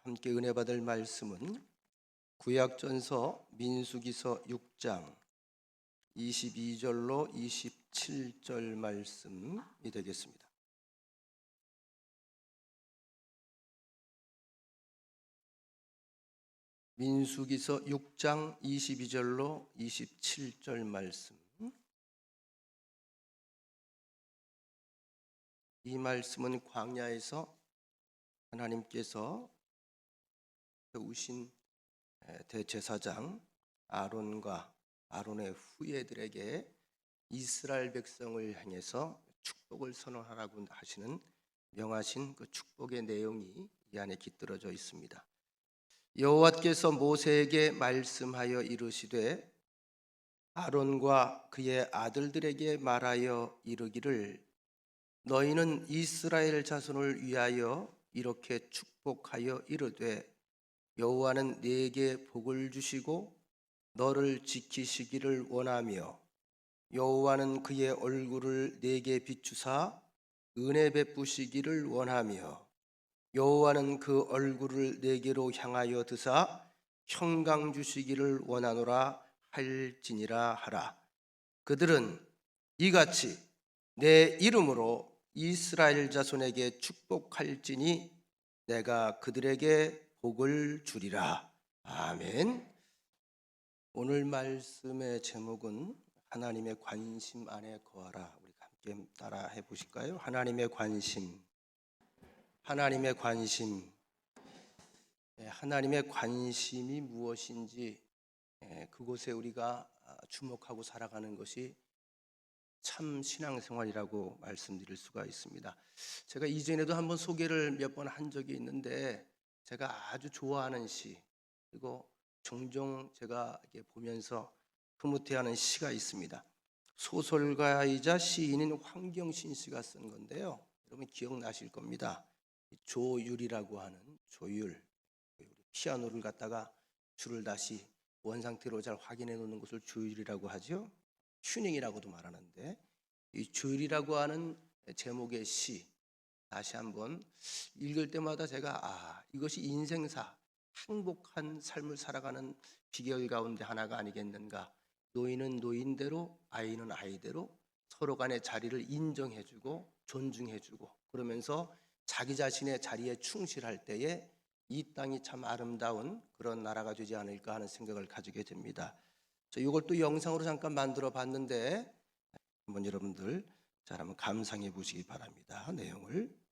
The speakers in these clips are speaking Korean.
함께 은혜 받을 말씀은 구약전서 민수기서 6장 22절로 27절 말씀이 되겠습니다. 민수기서 6장 22절로 27절 말씀. 이 말씀은 광야에서 하나님께서 세우신 대제사장 아론과 아론의 후예들에게 이스라엘 백성을 향해서 축복을 선언하라고 하시는 명하신 그 축복의 내용이 이 안에 깃들어져 있습니다. 여호와께서 모세에게 말씀하여 이르시되 아론과 그의 아들들에게 말하여 이르기를 너희는 이스라엘 자손을 위하여 이렇게 축복하여 이르되 여호와는 네게 복을 주시고 너를 지키시기를 원하며 여호와는 그의 얼굴을 네게 비추사 은혜 베푸시기를 원하며 여호와는 그 얼굴을 네게로 향하여 드사 평강 주시기를 원하노라 할지니라 하라. 그들은 이같이 내 이름으로 이스라엘 자손에게 축복할지니 내가 그들에게 복을 주리라. 아멘. 오늘 말씀의 제목은 하나님의 관심 안에 거하라. 우리 함께 따라 해보실까요? 하나님의 관심. 하나님의 관심. 하나님의 관심이 무엇인지 그곳에 우리가 주목하고 살아가는 것이 참 신앙생활이라고 말씀드릴 수가 있습니다. 제가 이전에도 한번 소개를 몇 번 한 적이 있는데 제가 아주 좋아하는 시, 그리고 종종 제가 보면서 흐뭇해하는 시가 있습니다. 소설가이자 시인인 황경신 씨가 쓴 건데요. 여러분 기억나실 겁니다. 조율이라고 하는 조율, 피아노를 갖다가 줄을 다시 원상태로 잘 확인해 놓는 것을 조율이라고 하죠. 튜닝이라고도 말하는데 이 조율이라고 하는 제목의 시 다시 한번 읽을 때마다 제가 이것이 인생사, 행복한 삶을 살아가는 비결 가운데 하나가 아니겠는가. 노인은 노인대로, 아이는 아이대로 서로 간의 자리를 인정해주고 존중해주고 그러면서 자기 자신의 자리에 충실할 때에 이 땅이 참 아름다운 그런 나라가 되지 않을까 하는 생각을 가지게 됩니다. 이걸 또 영상으로 잠깐 만들어 봤는데 한번 여러분들 잘 한번 감상해 보시기 바랍니다. 내용을.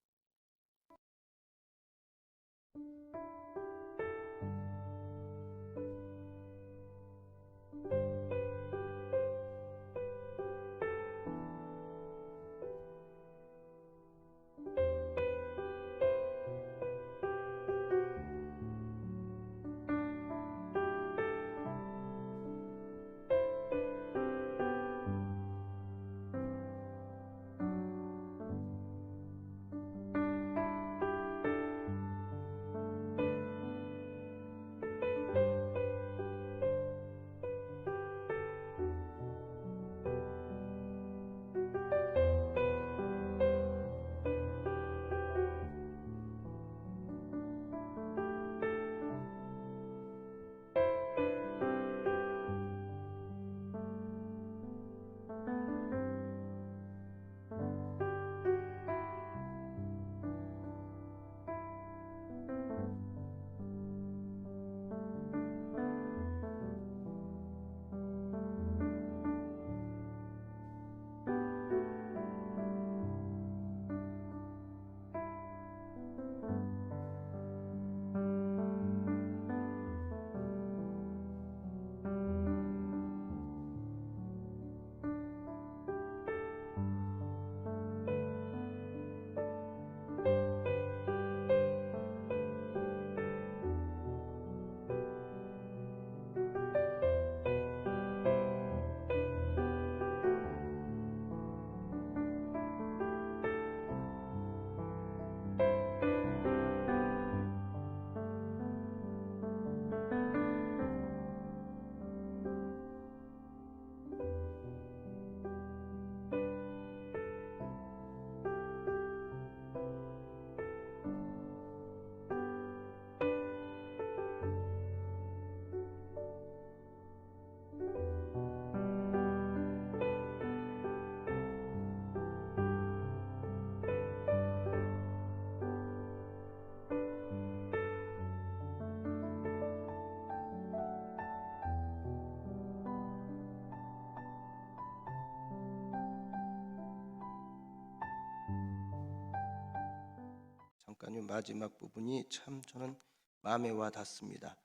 약간 이 마지막 부분이 참 저는 마음에 와 닿습니다.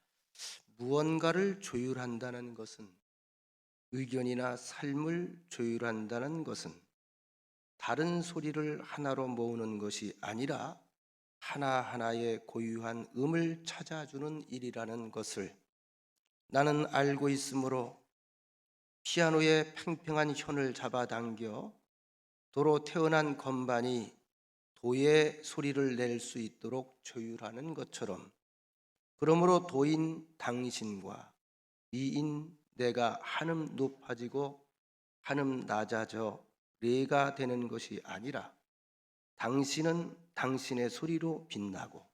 무언가를 조율한다는 것은, 의견이나 삶을 조율한다는 것은 다른 소리를 하나로 모으는 것이 아니라 하나하나의 고유한 음을 찾아주는 일이라는 것을 나는 알고 있으므로 피아노의 팽팽한 현을 잡아당겨 도로 태어난 건반이 도의 소리를 낼 수 있도록 조율하는 것처럼, 그러므로 도인 당신과 이인 내가 한음 높아지고 한음 낮아져 레가 되는 것이 아니라 당신은 당신의 소리로 빛나고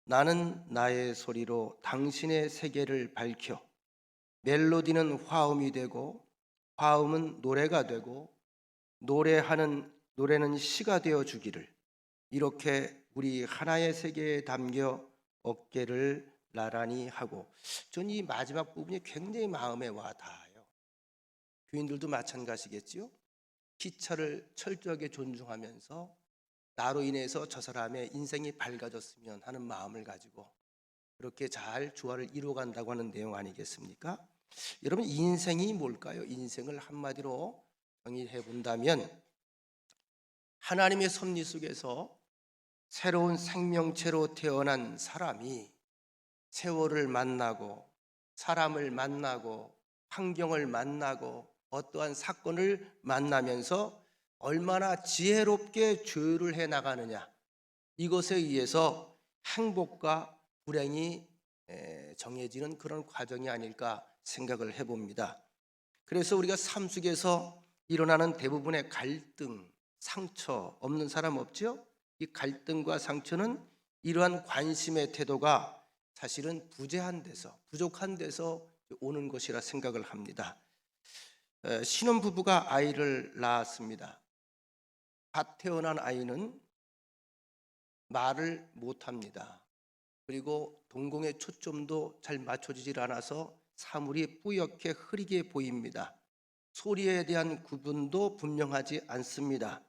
나는 나의 소리로 당신의 세계를 밝혀 멜로디는 화음이 되고 화음은 노래가 되고 노래는 시가 되어 주기를, 이렇게 우리 하나의 세계에 담겨 어깨를 나란히 하고. 전 이 마지막 부분이 굉장히 마음에 와 닿아요. 교인들도 마찬가지겠지요. 기차를 철저하게 존중하면서 나로 인해서 저 사람의 인생이 밝아졌으면 하는 마음을 가지고 그렇게 잘 조화를 이루어간다고 하는 내용 아니겠습니까? 여러분, 인생이 뭘까요? 인생을 한마디로 정의해 본다면 하나님의 섭리 속에서 새로운 생명체로 태어난 사람이 세월을 만나고 사람을 만나고 환경을 만나고 어떠한 사건을 만나면서 얼마나 지혜롭게 조율을 해 나가느냐, 이것에 의해서 행복과 불행이 정해지는 그런 과정이 아닐까 생각을 해봅니다. 그래서 우리가 삶 속에서 일어나는 대부분의 갈등, 상처 없는 사람 없죠? 이 갈등과 상처는 이러한 관심의 태도가 사실은 부재한 데서, 부족한 데서 오는 것이라 생각을 합니다. 신혼부부가 아이를 낳았습니다. 갓 태어난 아이는 말을 못합니다. 그리고 동공의 초점도 잘 맞춰지질 않아서 사물이 뿌옇게 흐리게 보입니다. 소리에 대한 구분도 분명하지 않습니다.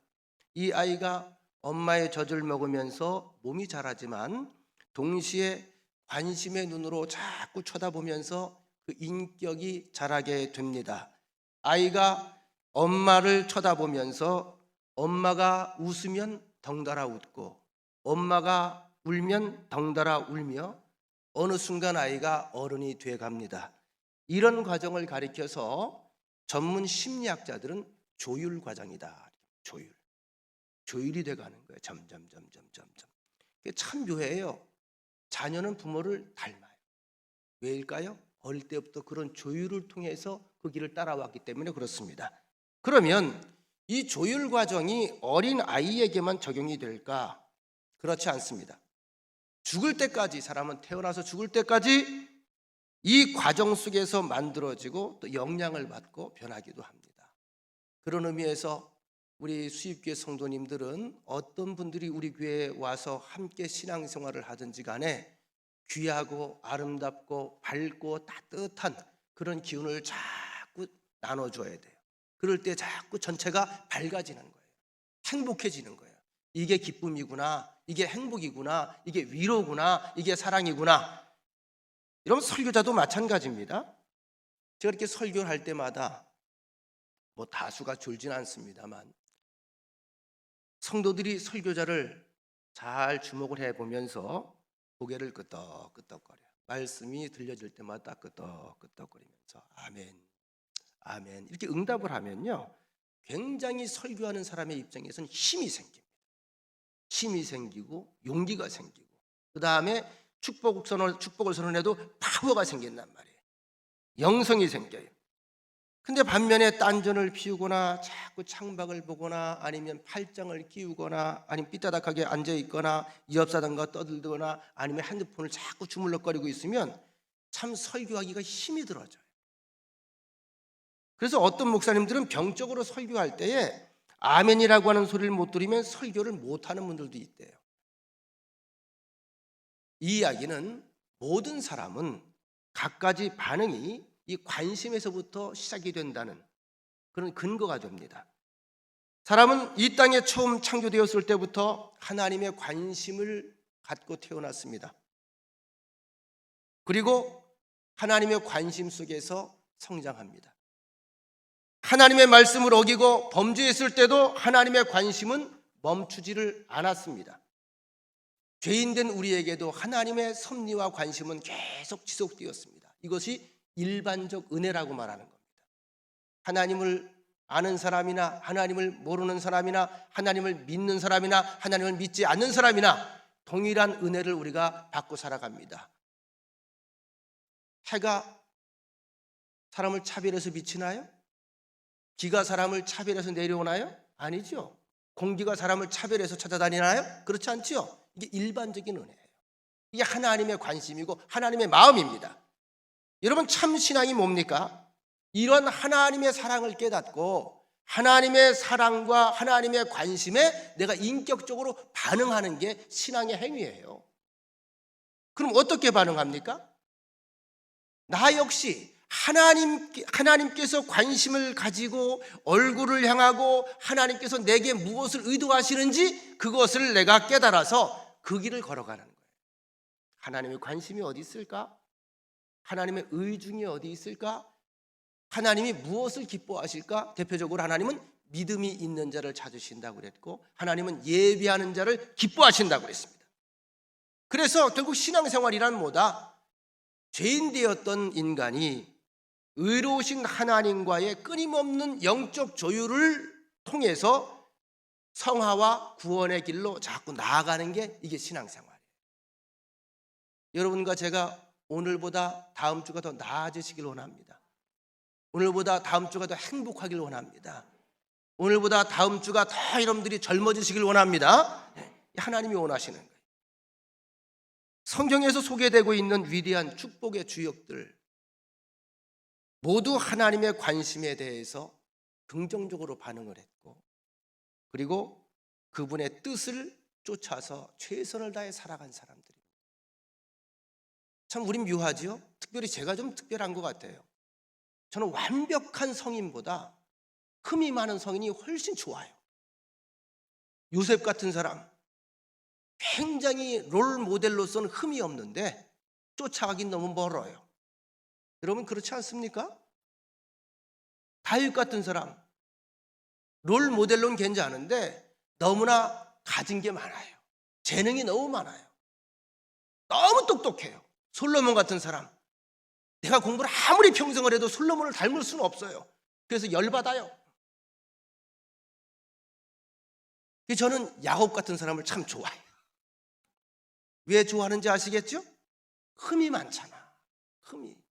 이 아이가 엄마의 젖을 먹으면서 몸이 자라지만 동시에 관심의 눈으로 자꾸 쳐다보면서 그 인격이 자라게 됩니다. 아이가 엄마를 쳐다보면서 엄마가 웃으면 덩달아 웃고 엄마가 울면 덩달아 울며 어느 순간 아이가 어른이 돼 갑니다. 이런 과정을 가리켜서 전문 심리학자들은 조율 과정이다. 조율이 돼 가는 거예요. 점점. 이게 참 묘해요. 자녀는 부모를 닮아요. 왜일까요? 어릴 때부터 그런 조율을 통해서 그 길을 따라왔기 때문에 그렇습니다. 그러면 이 조율 과정이 어린 아이에게만 적용이 될까? 그렇지 않습니다. 죽을 때까지, 사람은 태어나서 죽을 때까지 이 과정 속에서 만들어지고 또 영향을 받고 변하기도 합니다. 그런 의미에서 우리 수입교회 성도님들은 어떤 분들이 우리 교회에 와서 함께 신앙생활을 하든지 간에 귀하고 아름답고 밝고 따뜻한 그런 기운을 자꾸 나눠줘야 돼요. 그럴 때 자꾸 전체가 밝아지는 거예요. 행복해지는 거예요. 이게 기쁨이구나, 이게 행복이구나, 이게 위로구나, 이게 사랑이구나. 이런 설교자도 마찬가지입니다. 제가 이렇게 설교를 할 때마다 뭐 다수가 줄지는 않습니다만 성도들이 설교자를 잘 주목을 해보면서 고개를 끄덕끄덕거려요. 말씀이 들려질 때마다 끄덕끄덕거리면서 아멘, 아멘 이렇게 응답을 하면요, 굉장히 설교하는 사람의 입장에서는 힘이 생깁니다. 힘이 생기고 용기가 생기고 그 다음에 축복을 선언해도 파워가 생긴단 말이에요. 영성이 생겨요. 근데 반면에 딴전을 피우거나 자꾸 창밖을 보거나 아니면 팔짱을 끼우거나 아니면 삐따닥하게 앉아있거나 옆사람과 떠들거나 아니면 핸드폰을 자꾸 주물럭거리고 있으면 참 설교하기가 힘이 들어져요. 그래서 어떤 목사님들은 병적으로 설교할 때에 아멘이라고 하는 소리를 못 들으면 설교를 못하는 분들도 있대요. 이 이야기는 모든 사람은 갖가지 반응이 이 관심에서부터 시작이 된다는 그런 근거가 됩니다. 사람은 이 땅에 처음 창조되었을 때부터 하나님의 관심을 갖고 태어났습니다. 그리고 하나님의 관심 속에서 성장합니다. 하나님의 말씀을 어기고 범죄했을 때도 하나님의 관심은 멈추지를 않았습니다. 죄인된 우리에게도 하나님의 섭리와 관심은 계속 지속되었습니다. 이것이 일반적 은혜라고 말하는 겁니다. 하나님을 아는 사람이나 하나님을 모르는 사람이나 하나님을 믿는 사람이나 하나님을 믿지 않는 사람이나 동일한 은혜를 우리가 받고 살아갑니다. 해가 사람을 차별해서 비치나요? 비가 사람을 차별해서 내려오나요? 아니죠. 공기가 사람을 차별해서 찾아다니나요? 그렇지 않지요. 이게 일반적인 은혜예요. 이게 하나님의 관심이고 하나님의 마음입니다. 여러분, 참 신앙이 뭡니까? 이런 하나님의 사랑을 깨닫고 하나님의 사랑과 하나님의 관심에 내가 인격적으로 반응하는 게 신앙의 행위예요. 그럼 어떻게 반응합니까? 나 역시 하나님께서 관심을 가지고 얼굴을 향하고 하나님께서 내게 무엇을 의도하시는지 그것을 내가 깨달아서 그 길을 걸어가는 거예요. 하나님의 관심이 어디 있을까? 하나님의 의중이 어디 있을까? 하나님이 무엇을 기뻐하실까? 대표적으로 하나님은 믿음이 있는 자를 찾으신다고 그랬고, 하나님은 예비하는 자를 기뻐하신다고 그랬습니다. 그래서 결국 신앙생활이란 뭐다? 죄인 되었던 인간이 의로우신 하나님과의 끊임없는 영적 조율을 통해서 성화와 구원의 길로 자꾸 나아가는 게 이게 신앙생활이에요. 여러분과 제가 오늘보다 다음 주가 더 나아지시길 원합니다. 오늘보다 다음 주가 더 행복하길 원합니다. 오늘보다 다음 주가 더 여러분들이 젊어지시길 원합니다. 하나님이 원하시는 거예요. 성경에서 소개되고 있는 위대한 축복의 주역들 모두 하나님의 관심에 대해서 긍정적으로 반응을 했고, 그리고 그분의 뜻을 쫓아서 최선을 다해 살아간 사람들입니다. 참 우린 묘하지요? 특별히 제가 좀 특별한 것 같아요. 저는 완벽한 성인보다 흠이 많은 성인이 훨씬 좋아요. 요셉 같은 사람, 굉장히 롤 모델로서는 흠이 없는데 쫓아가긴 너무 멀어요. 여러분 그렇지 않습니까? 다윗 같은 사람, 롤 모델로는 괜찮은데 너무나 가진 게 많아요. 재능이 너무 많아요. 너무 똑똑해요. 솔로몬 같은 사람, 내가 공부를 아무리 평생을 해도 솔로몬을 닮을 수는 없어요. 그래서 열받아요. 저는 야곱 같은 사람을 참 좋아해요. 왜 좋아하는지 아시겠죠? 흠이 많잖아. 흠이.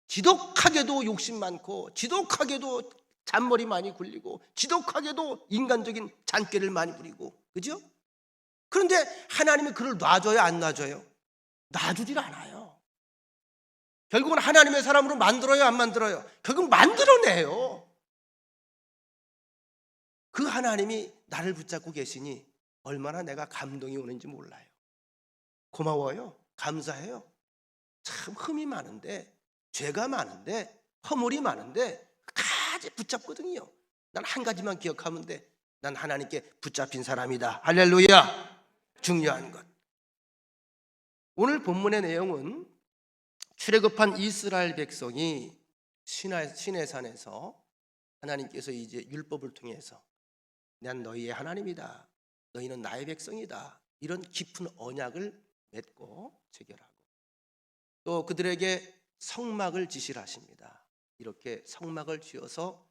지독하게도 욕심 많고, 지독하게도 잔머리 많이 굴리고, 지독하게도 인간적인 잔꾀를 많이 부리고, 그죠? 그런데 하나님이 그를 놔줘요, 안 놔줘요? 놔주질 않아요. 결국은 하나님의 사람으로 만들어요, 안 만들어요? 결국 만들어내요. 그 하나님이 나를 붙잡고 계시니 얼마나 내가 감동이 오는지 몰라요. 고마워요. 감사해요. 참 흠이 많은데, 죄가 많은데, 허물이 많은데 가지 붙잡거든요. 난 한 가지만 기억하면 돼. 난 하나님께 붙잡힌 사람이다. 할렐루야. 중요한 것. 오늘 본문의 내용은 출애굽한 이스라엘 백성이 시내산에서 하나님께서 이제 율법을 통해서 난 너희의 하나님이다, 너희는 나의 백성이다, 이런 깊은 언약을 맺고 체결하고, 또 그들에게 성막을 지시를 하십니다. 이렇게 성막을 지어서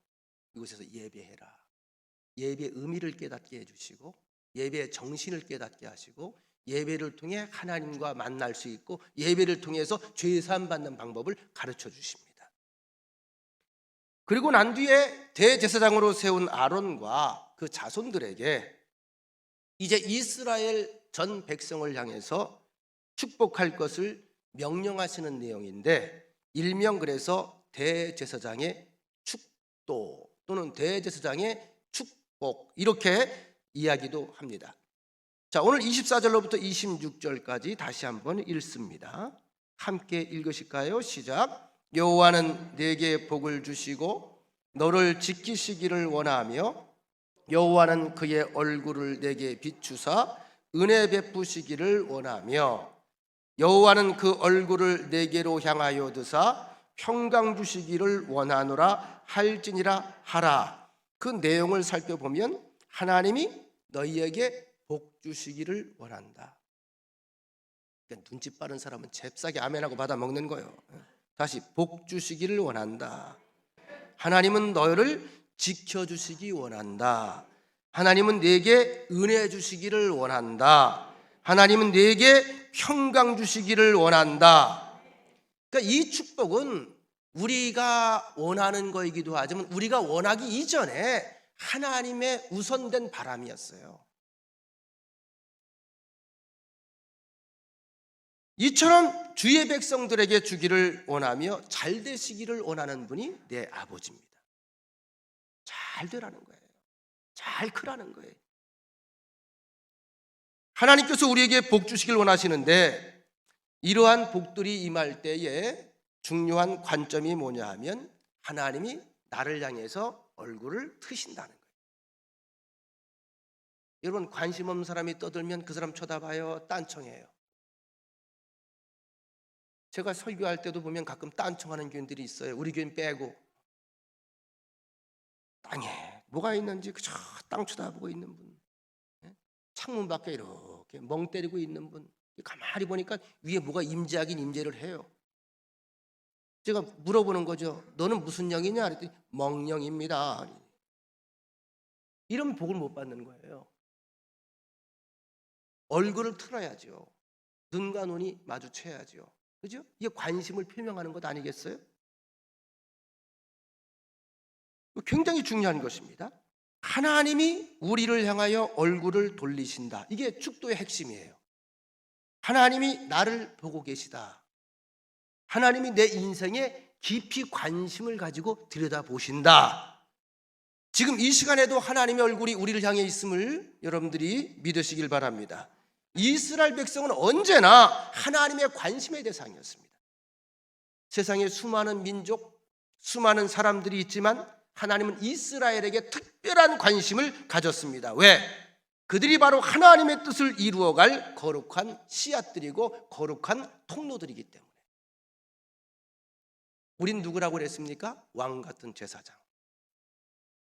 이곳에서 예배해라. 예배의 의미를 깨닫게 해주시고, 예배의 정신을 깨닫게 하시고, 예배를 통해 하나님과 만날 수 있고, 예배를 통해서 죄 사함 받는 방법을 가르쳐 주십니다. 그리고 난 뒤에 대제사장으로 세운 아론과 그 자손들에게 이제 이스라엘 전 백성을 향해서 축복할 것을 명령하시는 내용인데, 일명 그래서 대제사장의 축도 또는 대제사장의 축복, 이렇게 이야기도 합니다. 자, 오늘 24절로부터 26절까지 다시 한번 읽습니다. 함께 읽으실까요? 시작. 여호와는 내게 복을 주시고 너를 지키시기를 원하며 여호와는 그의 얼굴을 내게 비추사 은혜 베푸시기를 원하며 여호와는 그 얼굴을 내게로 향하여 드사 평강 주시기를 원하노라 할지니라 하라. 그 내용을 살펴보면 하나님이 너희에게 복 주시기를 원한다. 그러니까 눈치 빠른 사람은 잽싸게 아멘하고 받아 먹는 거예요. 다시 복 주시기를 원한다. 하나님은 너희를 지켜주시기 원한다. 하나님은 내게 은혜 주시기를 원한다. 하나님은 내게 평강 주시기를 원한다. 그러니까 이 축복은 우리가 원하는 거이기도 하지만 우리가 원하기 이전에 하나님의 우선된 바람이었어요. 이처럼 주의 백성들에게 주기를 원하며 잘 되시기를 원하는 분이 내 아버지입니다. 잘 되라는 거예요. 잘 크라는 거예요. 하나님께서 우리에게 복 주시길 원하시는데 이러한 복들이 임할 때에 중요한 관점이 뭐냐 하면 하나님이 나를 향해서 얼굴을 트신다는 거예요. 여러분, 관심 없는 사람이 떠들면 그 사람 쳐다봐요, 딴청해요. 제가 설교할 때도 보면 가끔 딴청하는 교인들이 있어요. 우리 교인 빼고 땅에 뭐가 있는지 그저 땅 쳐다보고 있는 분, 창문 밖에 이렇게 멍 때리고 있는 분, 가만히 보니까 위에 뭐가 임재하긴 임재를 해요. 제가 물어보는 거죠. 너는 무슨 영이냐? 그랬더니 멍영입니다. 이런 복을 못 받는 거예요. 얼굴을 틀어야죠. 눈과 눈이 마주쳐야죠. 그죠? 이게 관심을 표명하는 것 아니겠어요? 굉장히 중요한 것입니다. 하나님이 우리를 향하여 얼굴을 돌리신다. 이게 축도의 핵심이에요. 하나님이 나를 보고 계시다. 하나님이 내 인생에 깊이 관심을 가지고 들여다보신다. 지금 이 시간에도 하나님의 얼굴이 우리를 향해 있음을 여러분들이 믿으시길 바랍니다. 이스라엘 백성은 언제나 하나님의 관심의 대상이었습니다. 세상에 수많은 민족, 수많은 사람들이 있지만 하나님은 이스라엘에게 특별한 관심을 가졌습니다. 왜? 그들이 바로 하나님의 뜻을 이루어갈 거룩한 씨앗들이고 거룩한 통로들이기 때문에. 우린 누구라고 그랬습니까? 왕 같은 제사장.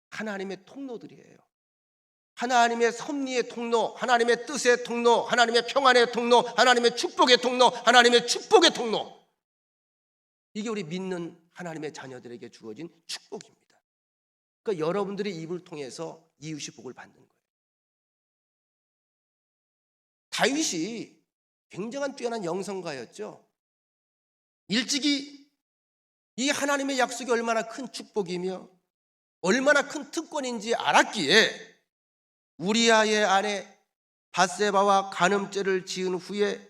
하나님의 통로들이에요. 하나님의 섭리의 통로, 하나님의 뜻의 통로, 하나님의 평안의 통로, 하나님의 축복의 통로, 하나님의 축복의 통로. 이게 우리 믿는 하나님의 자녀들에게 주어진 축복입니다. 그러니까 여러분들의 입을 통해서 이웃이 복을 받는 거예요. 다윗이 굉장한 뛰어난 영성가였죠. 일찍이 이 하나님의 약속이 얼마나 큰 축복이며 얼마나 큰 특권인지 알았기에 우리아의 아내 밧세바와 간음죄를 지은 후에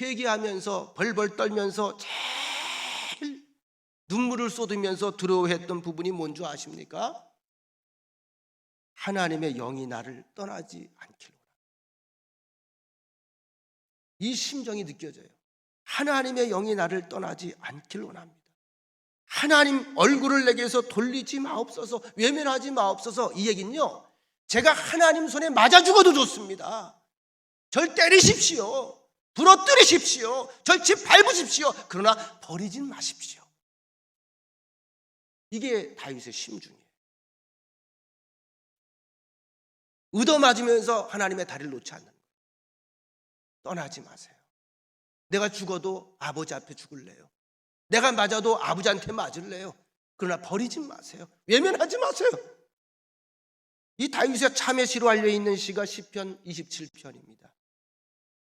회개하면서 벌벌 떨면서 제일 눈물을 쏟으면서 두려워했던 부분이 뭔지 아십니까? 하나님의 영이 나를 떠나지 않기로. 이 심정이 느껴져요. 하나님의 영이 나를 떠나지 않길 원합니다. 하나님 얼굴을 내게서 돌리지 마옵소서, 외면하지 마옵소서. 이 얘기는요, 제가 하나님 손에 맞아 죽어도 좋습니다. 절 때리십시오, 부러뜨리십시오, 절 짓밟으십시오. 그러나 버리진 마십시오. 이게 다윗의 심중이에요. 얻어맞으면서 하나님의 다리를 놓지 않는 거예요. 떠나지 마세요. 내가 죽어도 아버지 앞에 죽을래요. 내가 맞아도 아버지한테 맞을래요. 그러나 버리지 마세요. 외면하지 마세요. 이 다윗의 참회 시로 알려있는 시가 시편 27편입니다.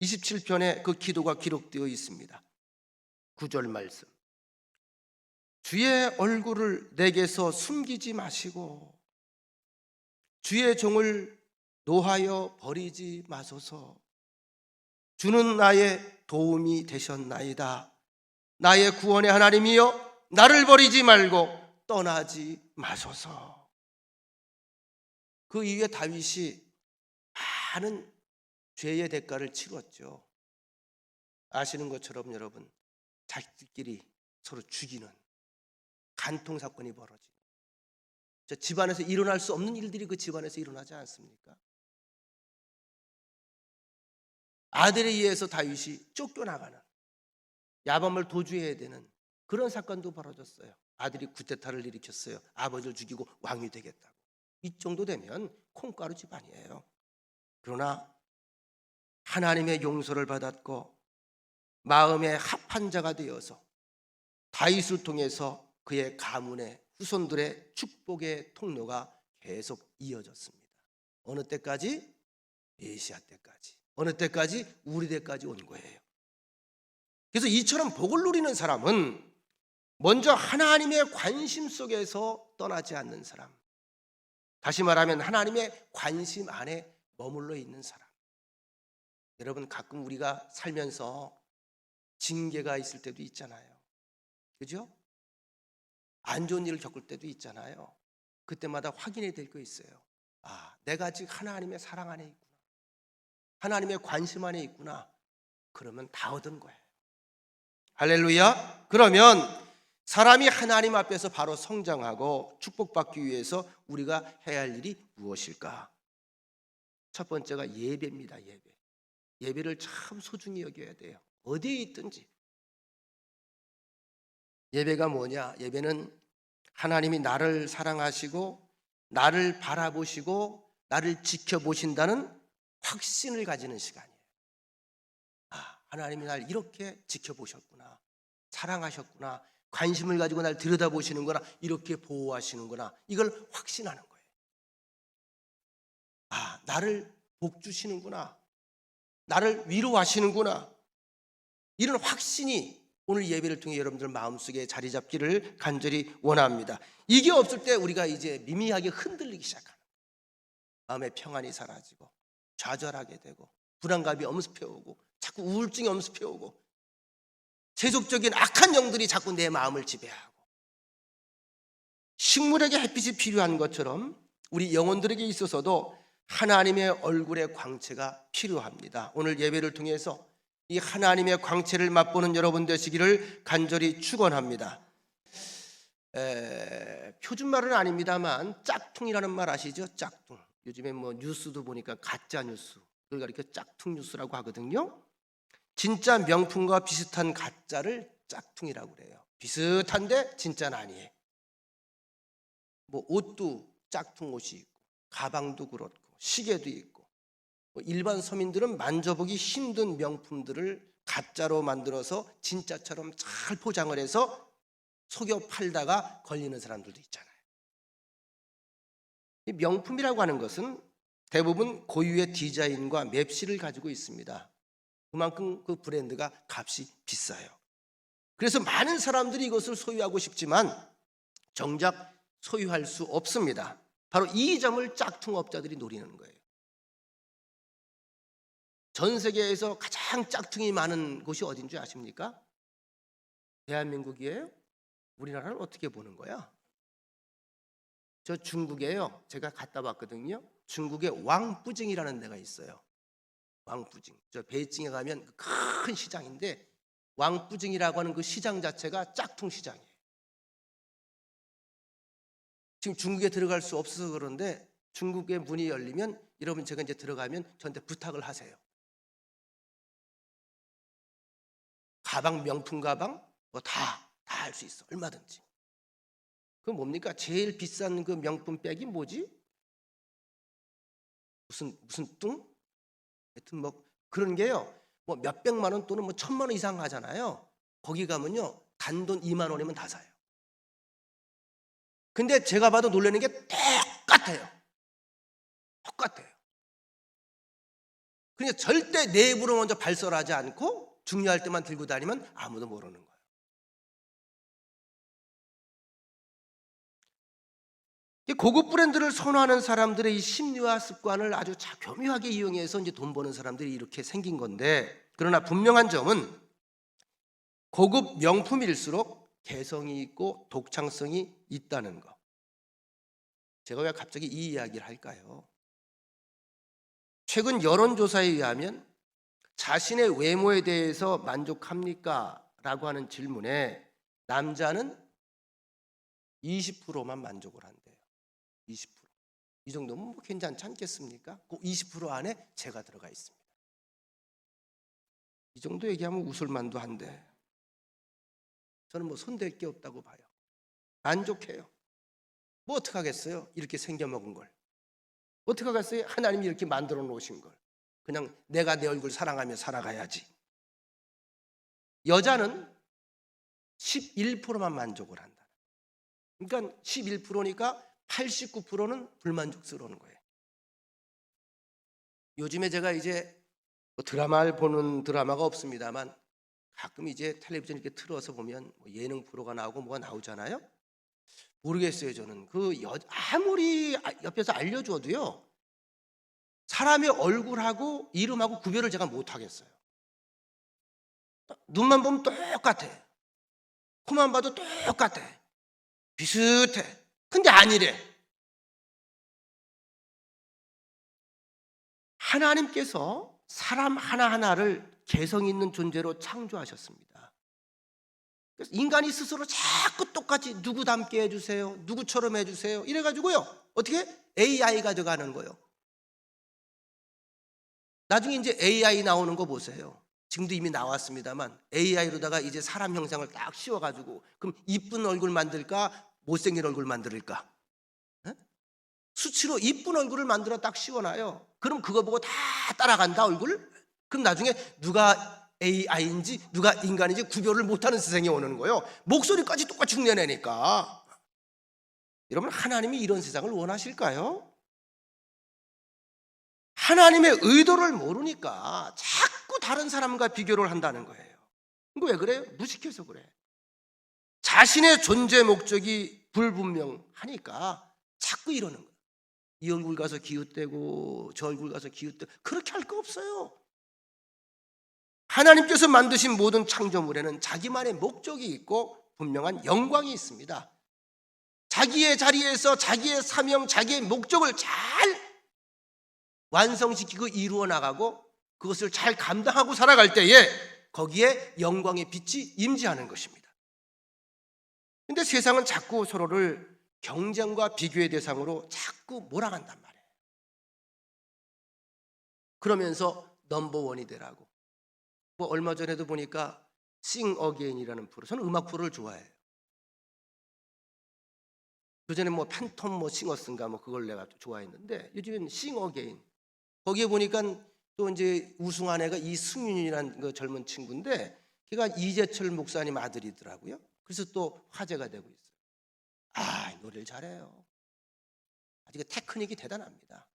27편에 그 기도가 기록되어 있습니다. 9절 말씀. 주의 얼굴을 내게서 숨기지 마시고 주의 종을 노하여 버리지 마소서. 주는 나의 도움이 되셨나이다. 나의 구원의 하나님이여, 나를 버리지 말고 떠나지 마소서. 그 이후에 다윗이 많은 죄의 대가를 치렀죠. 아시는 것처럼 여러분, 자식들끼리 서로 죽이는 간통 사건이 벌어지고 저 집안에서 일어날 수 없는 일들이 그 집안에서 일어나지 않습니까? 아들에 의해서 다윗이 쫓겨나가는, 야밤을 도주해야 되는 그런 사건도 벌어졌어요. 아들이 쿠데타를 일으켰어요. 아버지를 죽이고 왕이 되겠다고. 이 정도 되면 콩가루 집안이에요. 그러나 하나님의 용서를 받았고 마음의 합한 자가 되어서 다윗을 통해서 그의 가문의 후손들의 축복의 통로가 계속 이어졌습니다. 어느 때까지? 메시아 때까지. 어느 때까지? 우리 때까지 온 거예요. 그래서 이처럼 복을 누리는 사람은 먼저 하나님의 관심 속에서 떠나지 않는 사람, 다시 말하면 하나님의 관심 안에 머물러 있는 사람. 여러분, 가끔 우리가 살면서 징계가 있을 때도 있잖아요. 그죠? 안 좋은 일을 겪을 때도 있잖아요. 그때마다 확인해야 될 거 있어요. 아, 내가 아직 하나님의 사랑 안에 있구나, 하나님의 관심 안에 있구나. 그러면 다 얻은 거예요. 할렐루야. 그러면 사람이 하나님 앞에서 바로 성장하고 축복받기 위해서 우리가 해야 할 일이 무엇일까? 첫 번째가 예배입니다. 예배를 참 소중히 여겨야 돼요. 어디에 있든지. 예배가 뭐냐? 예배는 하나님이 나를 사랑하시고 나를 바라보시고 나를 지켜보신다는 확신을 가지는 시간이에요. 아, 하나님이 날 이렇게 지켜보셨구나, 사랑하셨구나, 관심을 가지고 날 들여다보시는구나, 이렇게 보호하시는구나, 이걸 확신하는 거예요. 아, 나를 복 주시는구나, 나를 위로하시는구나, 이런 확신이 오늘 예배를 통해 여러분들 마음속에 자리 잡기를 간절히 원합니다. 이게 없을 때 우리가 이제 미미하게 흔들리기 시작하는 거예요. 마음의 평안이 사라지고 좌절하게 되고 불안감이 엄습해오고 자꾸 우울증이 엄습해오고 세속적인 악한 영들이 자꾸 내 마음을 지배하고, 식물에게 햇빛이 필요한 것처럼 우리 영혼들에게 있어서도 하나님의 얼굴의 광채가 필요합니다. 오늘 예배를 통해서 이 하나님의 광채를 맛보는 여러분 되시기를 간절히 축원합니다. 표준말은 아닙니다만 짝퉁이라는 말 아시죠? 짝퉁. 요즘에 뭐 뉴스도 보니까 가짜 뉴스, 그걸 가리켜 짝퉁 뉴스라고 하거든요. 진짜 명품과 비슷한 가짜를 짝퉁이라고 그래요. 비슷한데 진짜는 아니에요. 뭐 옷도 짝퉁 옷이 있고, 가방도 그렇고, 시계도 있고, 일반 서민들은 만져보기 힘든 명품들을 가짜로 만들어서 진짜처럼 잘 포장을 해서 속여 팔다가 걸리는 사람들도 있잖아요. 이 명품이라고 하는 것은 대부분 고유의 디자인과 맵시를 가지고 있습니다. 그만큼 그 브랜드가 값이 비싸요. 그래서 많은 사람들이 이것을 소유하고 싶지만 정작 소유할 수 없습니다. 바로 이 점을 짝퉁업자들이 노리는 거예요. 전 세계에서 가장 짝퉁이 많은 곳이 어딘 줄 아십니까? 대한민국이에요? 우리나라는 어떻게 보는 거야? 저 중국에요. 제가 갔다 왔거든요. 중국에 왕뿌징이라는 데가 있어요. 왕뿌징. 저 베이징에 가면 큰 시장인데 왕뿌징이라고 하는 그 시장 자체가 짝퉁 시장이에요. 지금 중국에 들어갈 수 없어서 그런데 중국의 문이 열리면 여러분, 제가 이제 들어가면 저한테 부탁을 하세요. 가방, 명품 가방 뭐 다 할 수 있어. 얼마든지. 그 뭡니까? 제일 비싼 그 명품 백이 뭐지? 무슨 뚱? 하여튼 뭐 그런 게요. 뭐 몇백만 원 또는 뭐 1,000만 원 이상 하잖아요. 거기 가면요, 단돈 2만 원이면 다 사요. 근데 제가 봐도 놀라는 게 똑같아요. 똑같아요. 그러니까 절대 내부로 먼저 발설하지 않고 중요할 때만 들고 다니면 아무도 모르는 거예요. 이 고급 브랜드를 선호하는 사람들의 이 심리와 습관을 아주 교묘하게 이용해서 이제 돈 버는 사람들이 이렇게 생긴 건데, 그러나 분명한 점은 고급 명품일수록 개성이 있고 독창성이 있다는 거. 제가 왜 갑자기 이 이야기를 할까요? 최근 여론조사에 의하면 자신의 외모에 대해서 만족합니까? 라고 하는 질문에 남자는 20%만 만족을 한대요. 20%. 이 정도면 뭐 괜찮지 않겠습니까? 그 20% 안에 제가 들어가 있습니다. 이 정도 얘기하면 웃을 만도 한데 저는 뭐 손댈 게 없다고 봐요. 만족해요. 뭐 어떡하겠어요? 이렇게 생겨먹은 걸. 어떡하겠어요? 하나님이 이렇게 만들어 놓으신 걸. 그냥 내가 내 얼굴 사랑하며 살아가야지. 여자는 11%만 만족을 한다. 그러니까 11%니까 89%는 불만족스러운 거예요. 요즘에 제가 이제 뭐 드라마를 보는 드라마가 없습니다만 가끔 이제 텔레비전 이렇게 틀어서 보면 뭐 예능 프로가 나오고 뭐가 나오잖아요. 모르겠어요. 저는 아무리 옆에서 알려줘도요 사람의 얼굴하고 이름하고 구별을 제가 못하겠어요. 눈만 보면 똑같아. 코만 봐도 똑같아. 비슷해. 근데 아니래. 하나님께서 사람 하나하나를 개성 있는 존재로 창조하셨습니다. 그래서 인간이 스스로 자꾸 똑같이 누구 닮게 해주세요, 누구처럼 해주세요 이래가지고요 어떻게? AI가 돼가는 거예요. 나중에 이제 AI 나오는 거 보세요. 지금도 이미 나왔습니다만 AI로다가 이제 사람 형상을 딱 씌워가지고 그럼 이쁜 얼굴 만들까 못생긴 얼굴 만들까? 수치로 이쁜 얼굴을 만들어 딱 씌워놔요. 그럼 그거 보고 다 따라간다 얼굴? 그럼 나중에 누가 AI인지 누가 인간인지 구별을 못하는 세상이 오는 거예요. 목소리까지 똑같이 흉내내니까. 여러분 하나님이 이런 세상을 원하실까요? 하나님의 의도를 모르니까 자꾸 다른 사람과 비교를 한다는 거예요. 이거 왜 그래요? 무식해서 그래. 자신의 존재 목적이 불분명하니까 자꾸 이러는 거예요. 이 얼굴 가서 기웃대고 저 얼굴 가서 기웃대고 그렇게 할 거 없어요. 하나님께서 만드신 모든 창조물에는 자기만의 목적이 있고 분명한 영광이 있습니다. 자기의 자리에서 자기의 사명, 자기의 목적을 잘 완성시키고 이루어 나가고 그것을 잘 감당하고 살아갈 때에 거기에 영광의 빛이 임재하는 것입니다. 그런데 세상은 자꾸 서로를 경쟁과 비교의 대상으로 자꾸 몰아간단 말이에요. 그러면서 넘버원이 되라고. 뭐 얼마 전에도 보니까 Sing Again이라는 프로, 저는 음악 프로를 좋아해요. 그전에 뭐 팬텀 뭐 싱어스인가 뭐 그걸 내가 좋아했는데 요즘엔 Sing Again. 거기에 보니까 또 이제 우승한 애가 이승윤이라는 그 젊은 친구인데 걔가 이재철 목사님 아들이더라고요. 그래서 또 화제가 되고 있어요. 노래를 잘해요. 아주 테크닉이 대단합니다.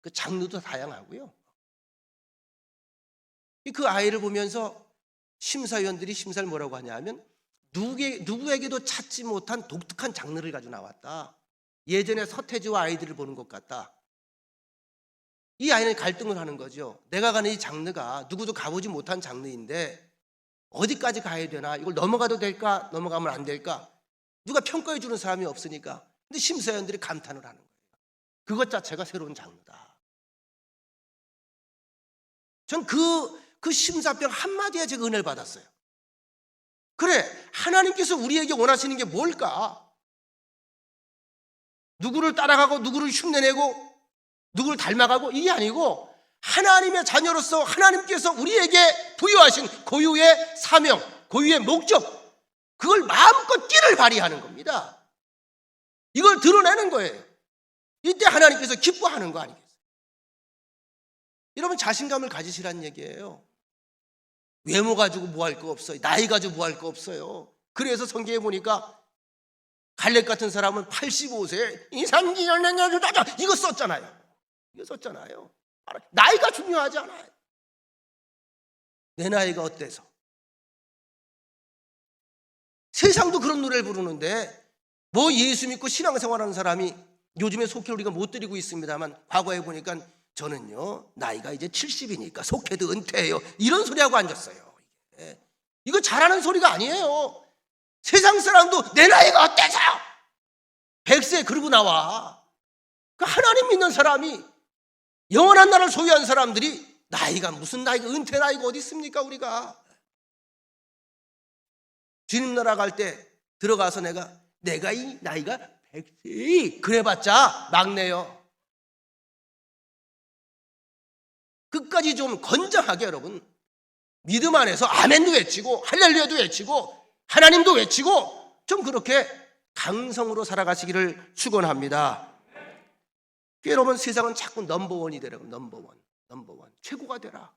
그 장르도 다양하고요. 그 아이를 보면서 심사위원들이 심사를 뭐라고 하냐면 누구에게도 찾지 못한 독특한 장르를 가지고 나왔다. 예전에 서태지와 아이들을 보는 것 같다. 이 아이는 갈등을 하는 거죠. 내가 가는 이 장르가 누구도 가보지 못한 장르인데 어디까지 가야 되나? 이걸 넘어가도 될까? 넘어가면 안 될까? 누가 평가해 주는 사람이 없으니까. 근데 심사위원들이 감탄을 하는 거예요. 그것 자체가 새로운 장르다. 전 그 심사평 한마디에 제가 은혜를 받았어요. 그래, 하나님께서 우리에게 원하시는 게 뭘까? 누구를 따라가고 누구를 흉내내고 누구를 닮아가고 이게 아니고 하나님의 자녀로서 하나님께서 우리에게 부여하신 고유의 사명, 고유의 목적, 그걸 마음껏 끼를 발휘하는 겁니다. 이걸 드러내는 거예요. 이때 하나님께서 기뻐하는 거 아니겠어요? 여러분 자신감을 가지시라는 얘기예요. 외모 가지고 뭐 할 거 없어요. 나이 가지고 뭐 할 거 없어요. 그래서 성경에 보니까 갈렙 같은 사람은 85세 이상기년 이거 썼잖아요. 이거 썼잖아요. 나이가 중요하지 않아요. 내 나이가 어때서? 세상도 그런 노래를 부르는데 뭐 예수 믿고 신앙생활하는 사람이 요즘에 속회 우리가 못 드리고 있습니다만 과거에 보니까 저는요 나이가 이제 70이니까 속회도 은퇴해요 이런 소리하고 앉았어요. 이거 잘하는 소리가 아니에요. 세상 사람도 내 나이가 어때서요? 100세 그러고 나와. 그 하나님 믿는 사람이 영원한 나라를 소유한 사람들이 나이가 무슨 나이가 은퇴 나이가 어디 있습니까? 우리가 주님 나라 갈 때 들어가서 내가 이 나이가 백세 그래봤자 막내요. 끝까지 좀 건장하게 여러분 믿음 안에서 아멘도 외치고 할렐루야도 외치고 하나님도 외치고 좀 그렇게 강성으로 살아가시기를 축원합니다. 여러분 세상은 자꾸 넘버원이 되라고. 넘버원 최고가 되라.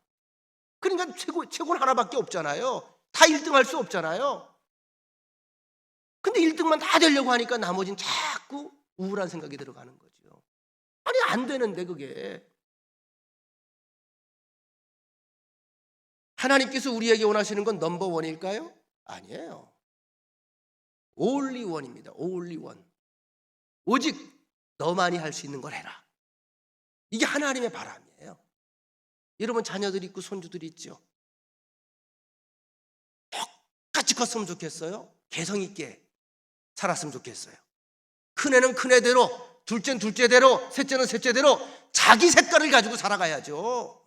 그러니까 최고는 하나밖에 없잖아요. 다 1등 할 수 없잖아요. 근데 1등만 다 되려고 하니까 나머지는 자꾸 우울한 생각이 들어가는 거죠. 아니 안 되는데 그게. 하나님께서 우리에게 원하시는 건 넘버원일까요? 아니에요. only one입니다. only one. 오직 너만이 할 수 있는 걸 해라. 이게 하나님의 바람이에요. 여러분 자녀들이 있고 손주들이 있죠. 똑같이 컸으면 좋겠어요. 개성 있게 살았으면 좋겠어요. 큰애는 큰애대로, 둘째는 둘째대로, 셋째는 셋째대로 자기 색깔을 가지고 살아가야죠.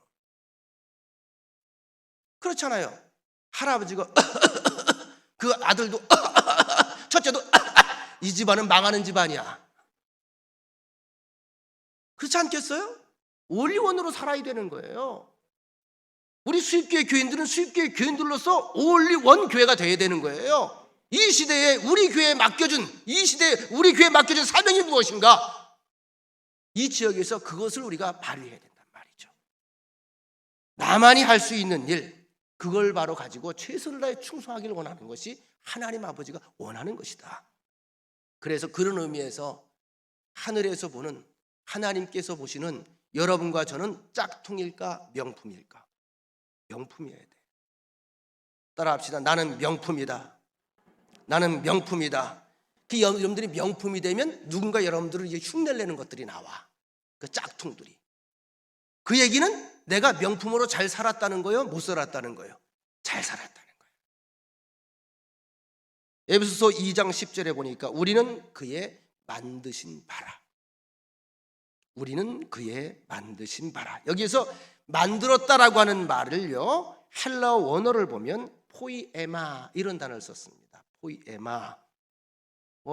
그렇잖아요. 할아버지가 그 아들도 첫째도 이 집안은 망하는 집안이야. 그렇지 않겠어요? 올리원으로 살아야 되는 거예요. 우리 수입교회 교인들은 수입교회 교인들로서 올리원 교회가 돼야 되는 거예요. 이 시대에 우리 교회에 맡겨준 사명이 무엇인가? 이 지역에서 그것을 우리가 발휘해야 된단 말이죠. 나만이 할 수 있는 일, 그걸 바로 가지고 최선을 다해 충성하기를 원하는 것이 하나님 아버지가 원하는 것이다. 그래서 그런 의미에서 하늘에서 보는, 하나님께서 보시는 여러분과 저는 짝퉁일까 명품일까? 명품이어야 돼. 따라합시다. 나는 명품이다. 나는 명품이다. 그 여러분들이 명품이 되면 누군가 여러분들을 이제 흉내를 내는 것들이 나와. 그 짝퉁들이. 그 얘기는 내가 명품으로 잘 살았다는 거예요? 못 살았다는 거예요? 잘 살았다는 거예요. 에베소서 2장 10절에 보니까 우리는 그의 만드신 바라. 우리는 그의 만드신 바라. 여기에서 만들었다라고 하는 말을요, 헬라어 원어를 보면 포이에마 이런 단어를 썼습니다. 포이에마.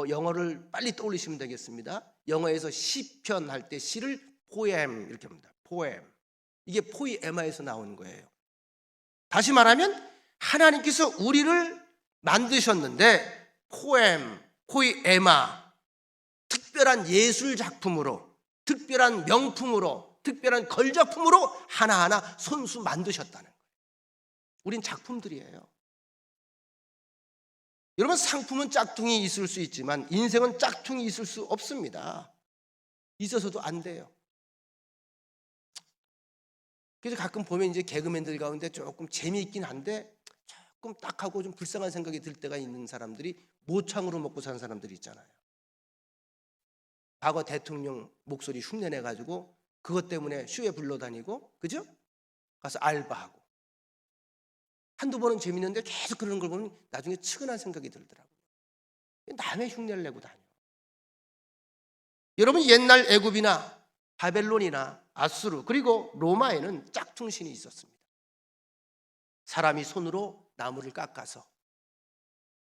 영어를 빨리 떠올리시면 되겠습니다. 영어에서 시편 할 때 시를 포엠 이렇게 합니다. 포엠. 이게 포이에마에서 나온 거예요. 다시 말하면 하나님께서 우리를 만드셨는데 포이에마, 특별한 예술 작품으로, 특별한 명품으로, 특별한 걸작품으로 하나하나 손수 만드셨다는 거예요. 우린 작품들이에요. 여러분 상품은 짝퉁이 있을 수 있지만 인생은 짝퉁이 있을 수 없습니다. 있어서도 안 돼요. 그래서 가끔 보면 이제 개그맨들 가운데 조금 재미있긴 한데 조금 딱하고 좀 불쌍한 생각이 들 때가 있는 사람들이 모창으로 먹고 사는 사람들이 있잖아요. 과거 대통령 목소리 흉내내가지고 그것 때문에 쇼에 불러다니고, 그죠? 가서 알바하고. 한두 번은 재밌는데 계속 그러는 걸 보면 나중에 측은한 생각이 들더라고요. 남의 흉내를 내고 다녀. 여러분 옛날 애굽이나 바벨론이나 아수르 그리고 로마에는 짝퉁신이 있었습니다. 사람이 손으로 나무를 깎아서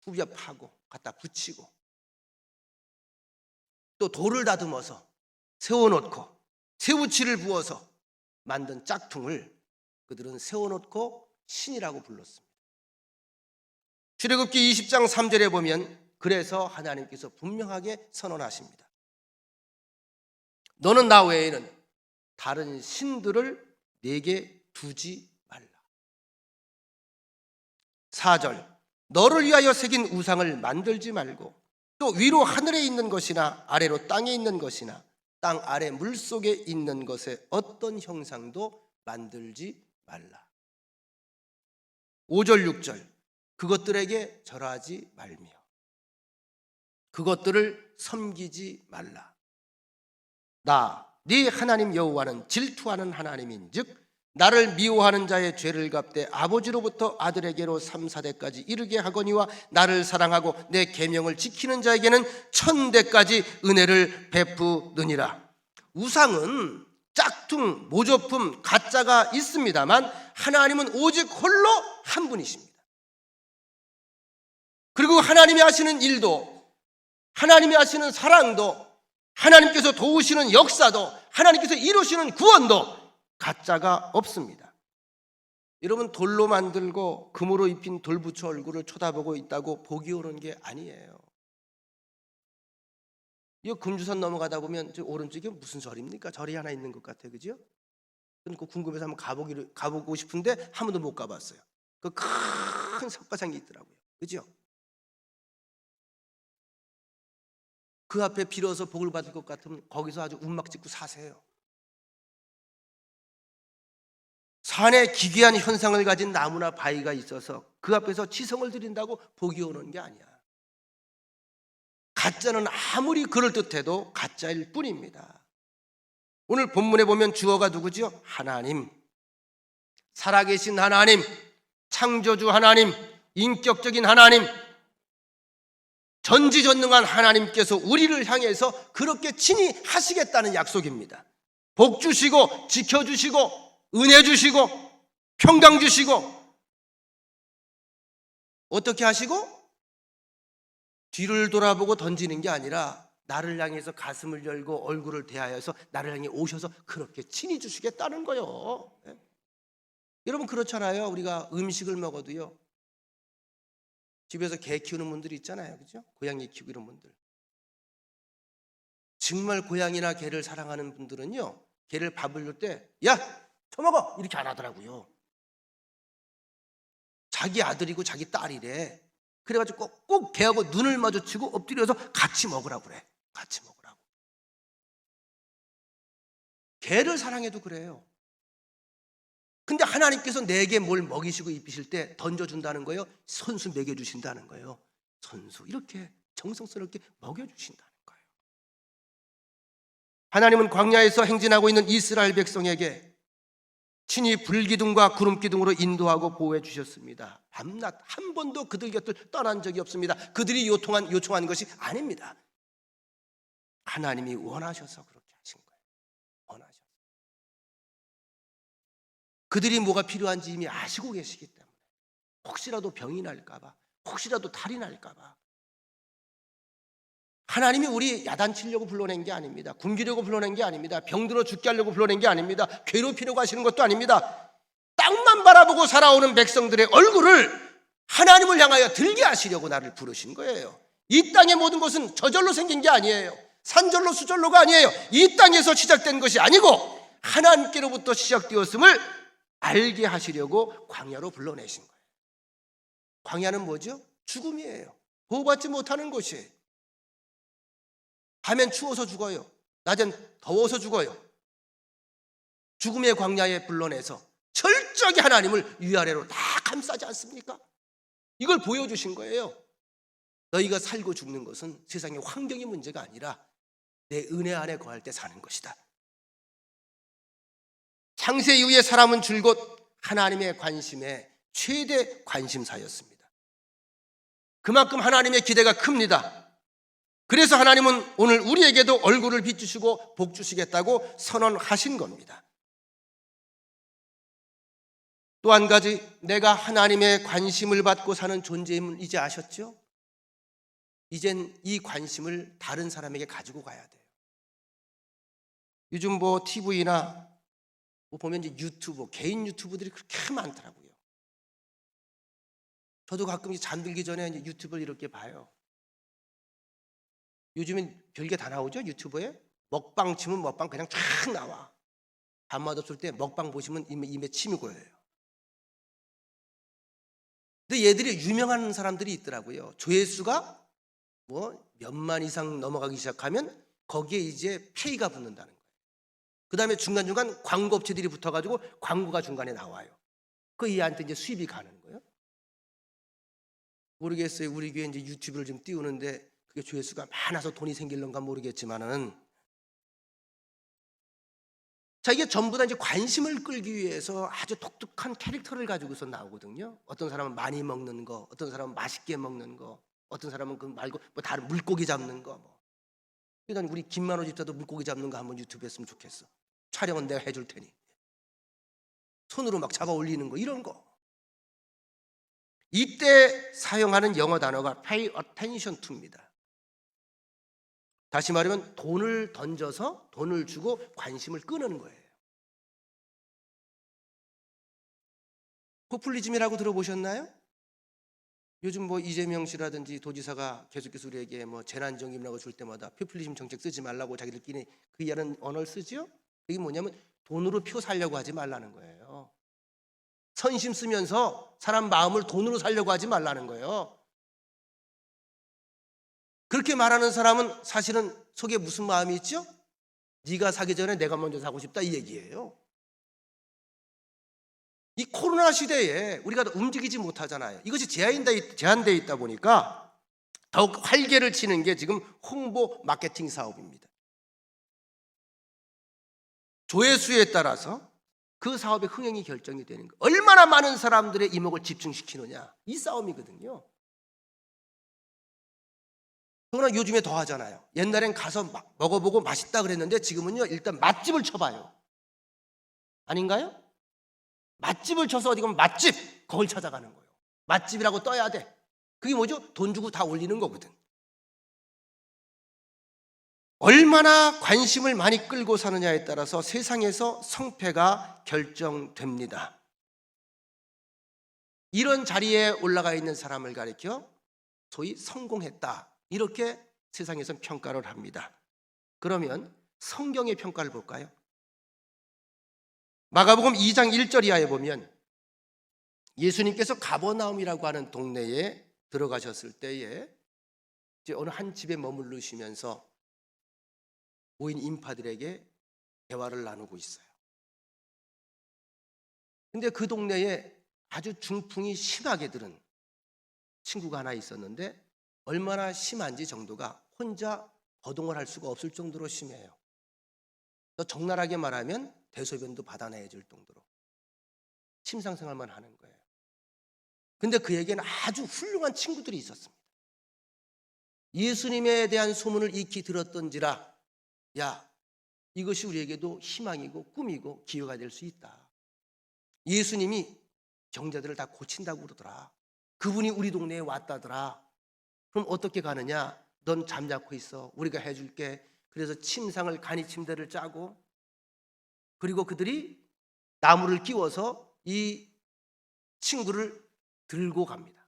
후벼 파고 갖다 붙이고 또 돌을 다듬어서 세워놓고 새우치를 부어서 만든 짝퉁을 그들은 세워놓고 신이라고 불렀습니다. 출애굽기 20장 3절에 보면 그래서 하나님께서 분명하게 선언하십니다. 너는 나 외에는 다른 신들을 내게 두지 말라. 4절 너를 위하여 새긴 우상을 만들지 말고 또 위로 하늘에 있는 것이나 아래로 땅에 있는 것이나 땅 아래 물속에 있는 것에 어떤 형상도 만들지 말라. 5절 6절 그것들에게 절하지 말며 그것들을 섬기지 말라. 나 네 하나님 여호와는 질투하는 하나님인즉 나를 미워하는 자의 죄를 갚되 아버지로부터 아들에게로 3, 4대까지 이르게 하거니와 나를 사랑하고 내 계명을 지키는 자에게는 1000대까지 은혜를 베푸느니라. 우상은 짝퉁, 모조품, 가짜가 있습니다만 하나님은 오직 홀로 한 분이십니다. 그리고 하나님이 하시는 일도 하나님이 하시는 사랑도, 하나님께서 도우시는 역사도, 하나님께서 이루시는 구원도 가짜가 없습니다. 여러분, 돌로 만들고 금으로 입힌 돌부처 얼굴을 쳐다보고 있다고 복이 오는 게 아니에요. 이 금주선 넘어가다 보면 저 오른쪽에 무슨 절입니까? 절이 하나 있는 것 같아요, 그죠? 그러니까 궁금해서 한번 가보고 싶은데 한 번도 못 가봤어요. 그 큰 석가상이 있더라고요, 그죠? 그 앞에 빌어서 복을 받을 것 같으면 거기서 아주 움막 짓고 사세요. 산에 기괴한 현상을 가진 나무나 바위가 있어서 그 앞에서 지성을 드린다고 복이 오는 게 아니야. 가짜는 아무리 그럴듯해도 가짜일 뿐입니다. 오늘 본문에 보면 주어가 누구죠? 하나님. 살아계신 하나님, 창조주 하나님, 인격적인 하나님, 전지전능한 하나님께서 우리를 향해서 그렇게 친히 하시겠다는 약속입니다. 복 주시고 지켜주시고 은혜 주시고 평강 주시고, 어떻게 하시고? 뒤를 돌아보고 던지는 게 아니라 나를 향해서 가슴을 열고 얼굴을 대하여서 나를 향해 오셔서 그렇게 친히 주시겠다는 거요. 여러분, 그렇잖아요. 우리가 음식을 먹어도요, 집에서 개 키우는 분들이 있잖아요, 그죠? 고양이 키우고 이런 분들. 정말 고양이나 개를 사랑하는 분들은요, 개를 밥을 줄 때 야, 처먹어! 이렇게 안 하더라고요. 자기 아들이고 자기 딸이래. 그래가지고 꼭 개하고 눈을 마주치고 엎드려서 같이 먹으라고 그래. 같이 먹으라고. 개를 사랑해도 그래요. 근데 하나님께서 내게 뭘 먹이시고 입히실 때 던져준다는 거예요. 손수 먹여주신다는 거예요. 손수 이렇게 정성스럽게 먹여주신다는 거예요. 하나님은 광야에서 행진하고 있는 이스라엘 백성에게 친히 불기둥과 구름기둥으로 인도하고 보호해 주셨습니다. 밤낮 한 번도 그들 곁을 떠난 적이 없습니다. 그들이 요청한 것이 아닙니다. 하나님이 원하셔서 그렇게 하신 거예요. 원하셔서. 그들이 뭐가 필요한지 이미 아시고 계시기 때문에, 혹시라도 병이 날까 봐, 혹시라도 탈이 날까 봐. 하나님이 우리 야단치려고 불러낸 게 아닙니다. 굶기려고 불러낸 게 아닙니다. 병들어 죽게 하려고 불러낸 게 아닙니다. 괴롭히려고 하시는 것도 아닙니다. 땅만 바라보고 살아오는 백성들의 얼굴을 하나님을 향하여 들게 하시려고 나를 부르신 거예요. 이 땅의 모든 것은 저절로 생긴 게 아니에요. 산절로 수절로가 아니에요. 이 땅에서 시작된 것이 아니고 하나님께로부터 시작되었음을 알게 하시려고 광야로 불러내신 거예요. 광야는 뭐죠? 죽음이에요. 보호받지 못하는 곳이에요. 밤엔 추워서 죽어요. 낮엔 더워서 죽어요. 죽음의 광야에 불러내서 철저하게 하나님을 위아래로 다 감싸지 않습니까? 이걸 보여주신 거예요. 너희가 살고 죽는 것은 세상의 환경의 문제가 아니라 내 은혜 안에 거할 때 사는 것이다. 창세 이후에 사람은 줄곧 하나님의 관심의 최대 관심사였습니다. 그만큼 하나님의 기대가 큽니다. 그래서 하나님은 오늘 우리에게도 얼굴을 비추시고 복 주시겠다고 선언하신 겁니다. 또 한 가지, 내가 하나님의 관심을 받고 사는 존재임을 이제 아셨죠? 이젠 이 관심을 다른 사람에게 가지고 가야 돼요. 요즘 뭐 TV나 보면 이제 유튜브, 개인 유튜브들이 그렇게 많더라고요. 저도 가끔 잠들기 전에 이제 유튜브를 이렇게 봐요. 요즘엔 별게 다 나오죠, 유튜브에. 먹방 치면 먹방 그냥 쫙 나와. 밤마다 쏠 때 먹방 보시면 입에 침이 고여요. 근데 얘들이 유명한 사람들이 있더라고요. 조회수가 뭐 몇만 이상 넘어가기 시작하면 거기에 이제 페이가 붙는다는 거예요. 그 다음에 중간중간 광고 업체들이 붙어가지고 광고가 중간에 나와요. 그 얘한테 이제 수입이 가는 거예요. 모르겠어요. 우리 교회 이제 유튜브를 좀 띄우는데 그게 조회수가 많아서 돈이 생길런가 모르겠지만은, 자, 이게 전부 다 이제 관심을 끌기 위해서 아주 독특한 캐릭터를 가지고서 나오거든요. 어떤 사람은 많이 먹는 거, 어떤 사람은 맛있게 먹는 거, 어떤 사람은 그 말고 뭐 다른 물고기 잡는 거. 뭐. 일단 우리 김만호 집사도 물고기 잡는 거 한번 유튜브에 했으면 좋겠어. 촬영은 내가 해줄 테니. 손으로 막 잡아 올리는 거, 이런 거. 이때 사용하는 영어 단어가 pay attention to입니다. 다시 말하면 돈을 던져서 돈을 주고 관심을 끄는 거예요. 포퓰리즘이라고 들어보셨나요? 요즘 뭐 이재명 씨라든지 도지사가 계속해서 우리에게 뭐 재난지원금이라고 줄 때마다 포퓰리즘 정책 쓰지 말라고 자기들끼리 그 이하는 언어를 쓰죠. 그게 뭐냐면 돈으로 표 살려고 하지 말라는 거예요. 선심 쓰면서 사람 마음을 돈으로 살려고 하지 말라는 거예요. 그렇게 말하는 사람은 사실은 속에 무슨 마음이 있죠? 네가 사기 전에 내가 먼저 사고 싶다 이 얘기예요. 이 코로나 시대에 우리가 움직이지 못하잖아요. 이것이 제한되어 있다 보니까 더욱 활개를 치는 게 지금 홍보 마케팅 사업입니다. 조회수에 따라서 그 사업의 흥행이 결정이 되는 거예요. 얼마나 많은 사람들의 이목을 집중시키느냐 이 싸움이거든요. 그러나 요즘에 더 하잖아요. 옛날엔 가서 먹어보고 맛있다 그랬는데 지금은요 일단 맛집을 쳐봐요. 아닌가요? 맛집을 쳐서 어디 가면 맛집 거길 찾아가는 거예요. 맛집이라고 떠야 돼. 그게 뭐죠? 돈 주고 다 올리는 거거든. 얼마나 관심을 많이 끌고 사느냐에 따라서 세상에서 성패가 결정됩니다. 이런 자리에 올라가 있는 사람을 가리켜 소위 성공했다 이렇게 세상에서 평가를 합니다. 그러면 성경의 평가를 볼까요? 마가복음 2장 1절 이하에 보면 예수님께서 가버나움이라고 하는 동네에 들어가셨을 때에 이제 어느 한 집에 머무르시면서 모인 인파들에게 대화를 나누고 있어요. 근데 그 동네에 아주 중풍이 심하게 들은 친구가 하나 있었는데 얼마나 심한지 정도가 혼자 거동을 할 수가 없을 정도로 심해요. 더 적나라하게 말하면 대소변도 받아내야 될 정도로 침상생활만 하는 거예요. 근데 그에게는 아주 훌륭한 친구들이 있었습니다. 예수님에 대한 소문을 익히 들었던지라 야 이것이 우리에게도 희망이고 꿈이고 기회가 될 수 있다. 예수님이 병자들을 다 고친다고 그러더라. 그분이 우리 동네에 왔다더라. 그럼 어떻게 가느냐? 넌 잠자코 있어. 우리가 해줄게. 그래서 침상을 간이 침대를 짜고 그리고 그들이 나무를 끼워서 이 친구를 들고 갑니다.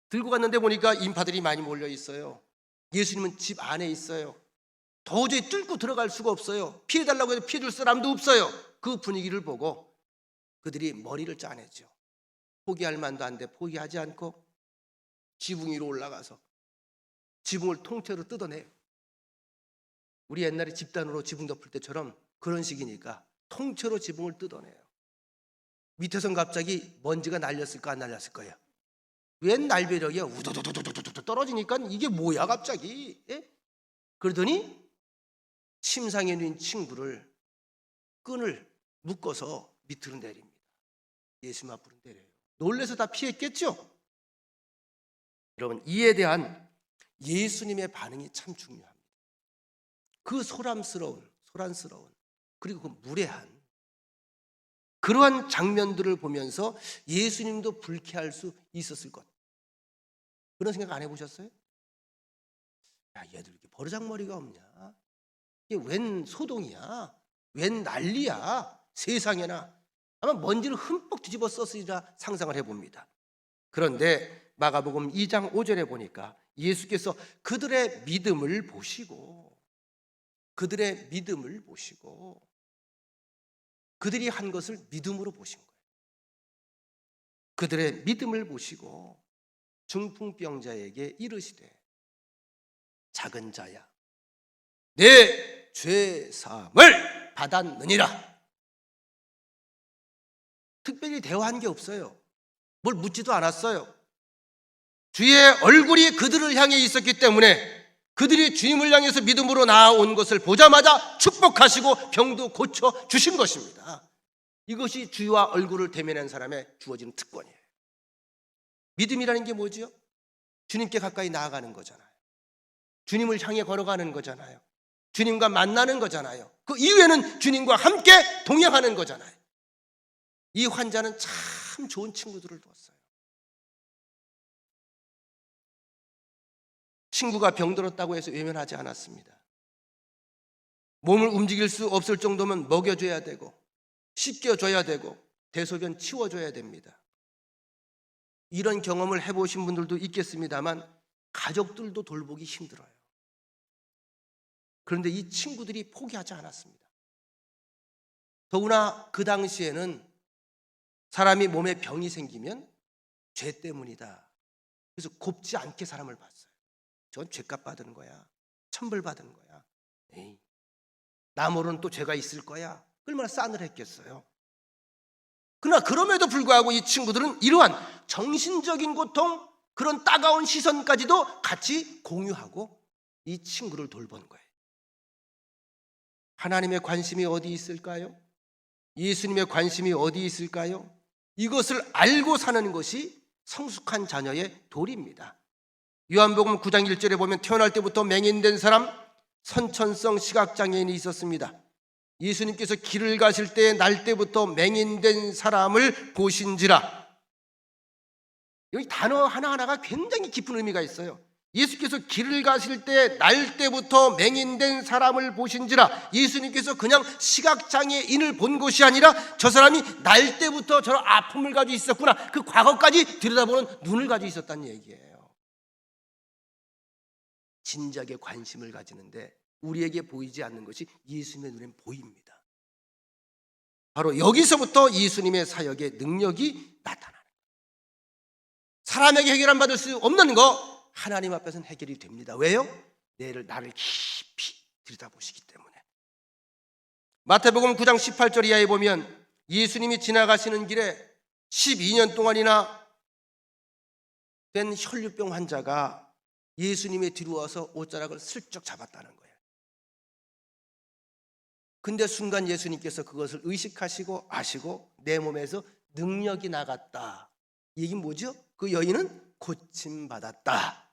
들고 갔는데 보니까 인파들이 많이 몰려 있어요. 예수님은 집 안에 있어요. 도저히 뚫고 들어갈 수가 없어요. 피해달라고 해도 피해줄 사람도 없어요. 그 분위기를 보고 그들이 머리를 짜내죠. 포기할 만도 한데 포기하지 않고 지붕 위로 올라가서 지붕을 통째로 뜯어내요. 우리 옛날에 집단으로 지붕 덮을 때처럼 그런 식이니까 통째로 지붕을 뜯어내요. 밑에선 갑자기 먼지가 날렸을까 안 날렸을 거예요. 웬 날벼락이야 우두두두두두두 떨어지니까 이게 뭐야 갑자기. 예? 그러더니 침상에 누운 친구를 끈을 묶어서 밑으로 내립니다. 예수님 앞으로 내려요. 놀라서 다 피했겠죠? 여러분 이에 대한 예수님의 반응이 참 중요합니다. 그 소란스러운 그리고 그 무례한 그러한 장면들을 보면서 예수님도 불쾌할 수 있었을 것. 그런 생각 안 해보셨어요? 야 얘들 이렇게 버르장머리가 없냐? 이게 웬 소동이야? 웬 난리야? 세상에나 아마 먼지를 흠뻑 뒤집어 썼으리라 상상을 해봅니다. 그런데 마가복음 2장 5절에 보니까 예수께서 그들의 믿음을 보시고 그들이 한 것을 믿음으로 보신 거예요. 그들의 믿음을 보시고 중풍병자에게 이르시되 작은 자야 내 죄 사함을 받았느니라. 특별히 대화한 게 없어요. 뭘 묻지도 않았어요. 주의 얼굴이 그들을 향해 있었기 때문에 그들이 주님을 향해서 믿음으로 나아온 것을 보자마자 축복하시고 병도 고쳐 주신 것입니다. 이것이 주와 얼굴을 대면한 사람의 주어지는 특권이에요. 믿음이라는 게 뭐죠? 주님께 가까이 나아가는 거잖아요. 주님을 향해 걸어가는 거잖아요. 주님과 만나는 거잖아요. 그 이후에는 주님과 함께 동행하는 거잖아요. 이 환자는 참 좋은 친구들을 두었어요. 친구가 병들었다고 해서 외면하지 않았습니다. 몸을 움직일 수 없을 정도면 먹여줘야 되고 씻겨줘야 되고 대소변 치워줘야 됩니다. 이런 경험을 해보신 분들도 있겠습니다만 가족들도 돌보기 힘들어요. 그런데 이 친구들이 포기하지 않았습니다. 더구나 그 당시에는 사람이 몸에 병이 생기면 죄 때문이다. 그래서 곱지 않게 사람을 봤어요. 저건 죄값 받은 거야. 천벌 받은 거야. 에이, 나 모르는 또 죄가 있을 거야. 얼마나 싸늘했겠어요. 그러나 그럼에도 불구하고 이 친구들은 이러한 정신적인 고통, 그런 따가운 시선까지도 같이 공유하고 이 친구를 돌본 거예요. 하나님의 관심이 어디 있을까요? 예수님의 관심이 어디 있을까요? 이것을 알고 사는 것이 성숙한 자녀의 도리입니다. 요한복음 9장 1절에 보면 태어날 때부터 맹인된 사람, 선천성 시각장애인이 있었습니다. 예수님께서 길을 가실 때 날 때부터 맹인된 사람을 보신지라. 여기 단어 하나하나가 굉장히 깊은 의미가 있어요. 예수께서 길을 가실 때 날 때부터 맹인된 사람을 보신지라. 예수님께서 그냥 시각장애인을 본 것이 아니라 저 사람이 날 때부터 저런 아픔을 가지고 있었구나, 그 과거까지 들여다보는 눈을 가지고 있었다는 얘기예요. 진작에 관심을 가지는데 우리에게 보이지 않는 것이 예수님의 눈엔 보입니다. 바로 여기서부터 예수님의 사역의 능력이 나타나는 거예요. 사람에게 해결 받을 수 없는 거 하나님 앞에서는 해결이 됩니다. 왜요? 나를 깊이 들여다보시기 때문에. 마태복음 9장 18절 이하에 보면 예수님이 지나가시는 길에 12년 동안이나 된 혈류병 환자가 예수님의 뒤로 와서 옷자락을 슬쩍 잡았다는 거예요. 근데 순간 예수님께서 그것을 의식하시고 아시고 내 몸에서 능력이 나갔다. 이게 뭐죠? 그 여인은 고침받았다.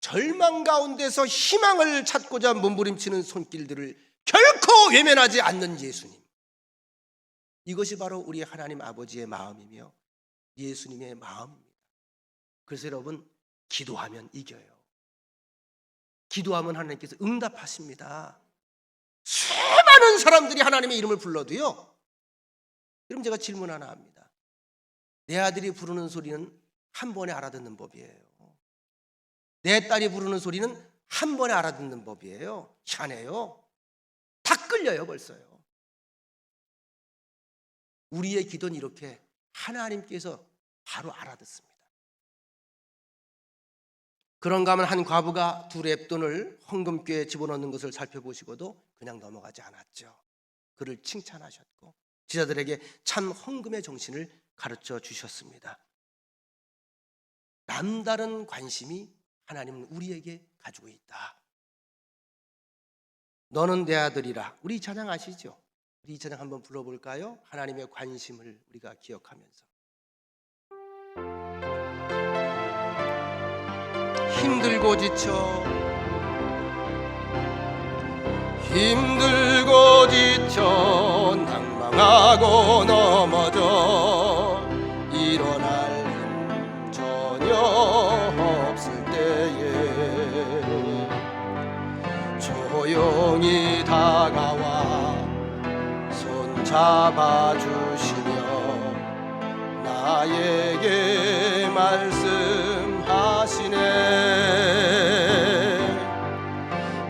절망 가운데서 희망을 찾고자 몸부림치는 손길들을 결코 외면하지 않는 예수님. 이것이 바로 우리 하나님 아버지의 마음이며 예수님의 마음입니다. 그래서 여러분, 기도하면 이겨요. 기도하면 하나님께서 응답하십니다. 수많은 사람들이 하나님의 이름을 불러도요. 그럼 제가 질문 하나 합니다. 내 아들이 부르는 소리는 한 번에 알아듣는 법이에요. 내 딸이 부르는 소리는 한 번에 알아듣는 법이에요. 희한해요. 다 끌려요 벌써요. 우리의 기도는 이렇게 하나님께서 바로 알아듣습니다. 그런가 하면 한 과부가 두 렙돈을 헌금궤에 집어넣는 것을 살펴보시고도 그냥 넘어가지 않았죠. 그를 칭찬하셨고 제자들에게 참 헌금의 정신을 가르쳐 주셨습니다. 남다른 관심이 하나님은 우리에게 가지고 있다. 너는 내 아들이라. 우리 이 찬양 아시죠? 우리 이 찬양 한번 불러볼까요? 하나님의 관심을 우리가 기억하면서. 힘들고 지쳐 낭망하고 넘어져 일어날 힘 전혀 없을 때에 조용히 다가와 손 잡아주시며 나에게 말씀하시네.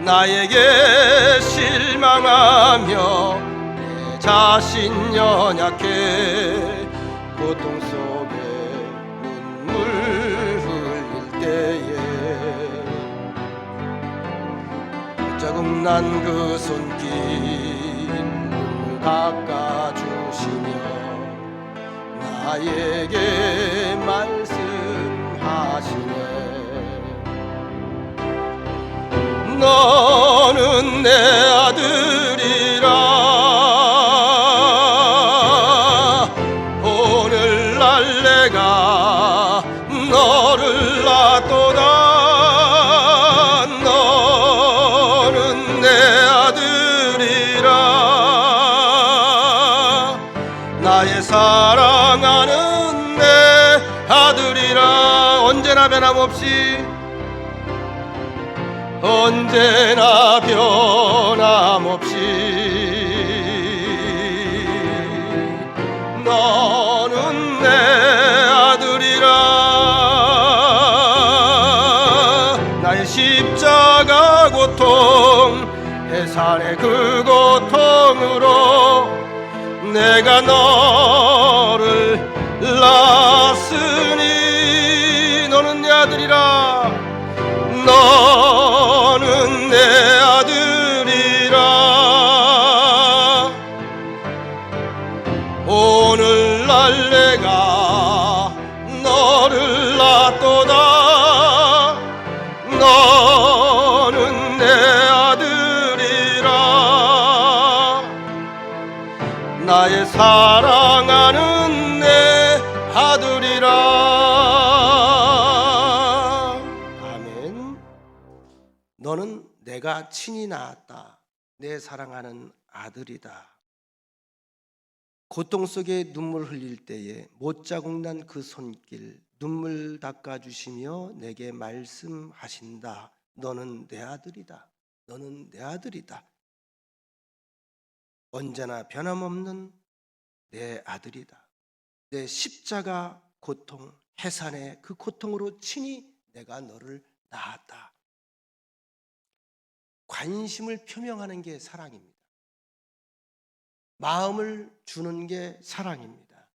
나에게 실망하며 내 자신 연약해 고통 속에 눈물 흘릴 때에 조금 난 그 손길 눈물 닦아주시며 나에게 말씀하시네. 너는 내 아들이라. 오늘날 내가 너를 낳도다. 너는 내 아들이라. 나의 사랑하는 내 아들이라. 언제나 변함없이 언제나 변함없이 너는 내 아들이라. 나의 십자가 고통, 해산의 그 고통으로 내가 너를 낳았으니 너는 내 아들이라. 너는 내 아들이라. 오늘날 내가 너를 낳았도다. 너는 내 아들이라. 나의 사랑하는 내 아들이라. 아멘. 너는 내가 친히 낳았다. 내 사랑하는 아들이다. 고통 속에 눈물 흘릴 때에 못자국 난 그 손길 눈물 닦아주시며 내게 말씀하신다. 너는 내 아들이다. 너는 내 아들이다. 언제나 변함없는 내 아들이다. 내 십자가 고통, 해산의 그 고통으로 친히 내가 너를 낳았다. 관심을 표명하는 게 사랑입니다. 마음을 주는 게 사랑입니다.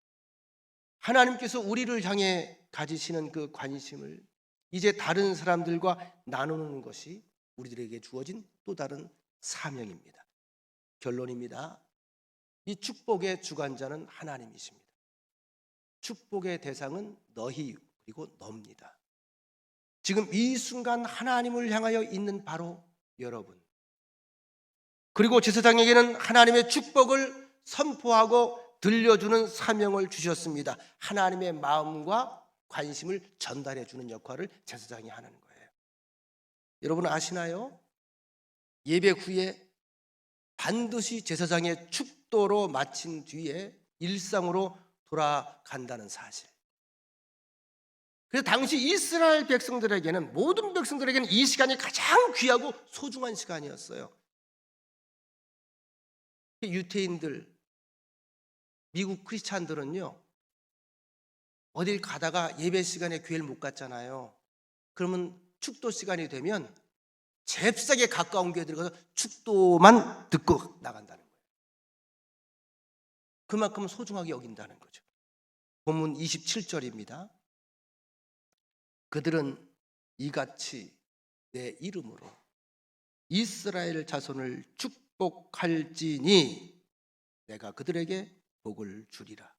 하나님께서 우리를 향해 가지시는 그 관심을 이제 다른 사람들과 나누는 것이 우리들에게 주어진 또 다른 사명입니다. 결론입니다. 이 축복의 주관자는 하나님이십니다. 축복의 대상은 너희 그리고 너입니다. 지금 이 순간 하나님을 향하여 있는 바로 여러분, 그리고 제사장에게는 하나님의 축복을 선포하고 들려주는 사명을 주셨습니다. 하나님의 마음과 관심을 전달해 주는 역할을 제사장이 하는 거예요. 여러분 아시나요? 예배 후에 반드시 제사장의 축도로 마친 뒤에 일상으로 돌아간다는 사실. 그래서 당시 이스라엘 백성들에게는, 모든 백성들에게는 이 시간이 가장 귀하고 소중한 시간이었어요. 유태인들, 미국 크리스찬들은요, 어딜 가다가 예배 시간에 교회를 못 갔잖아요. 그러면 축도 시간이 되면 잽싸게 가까운 교회에 들어가서 축도만 듣고 나간다는 거예요. 그만큼 소중하게 여긴다는 거죠. 본문 27절입니다. 그들은 이같이 내 이름으로 이스라엘 자손을 축복할지니 내가 그들에게 복을 주리라.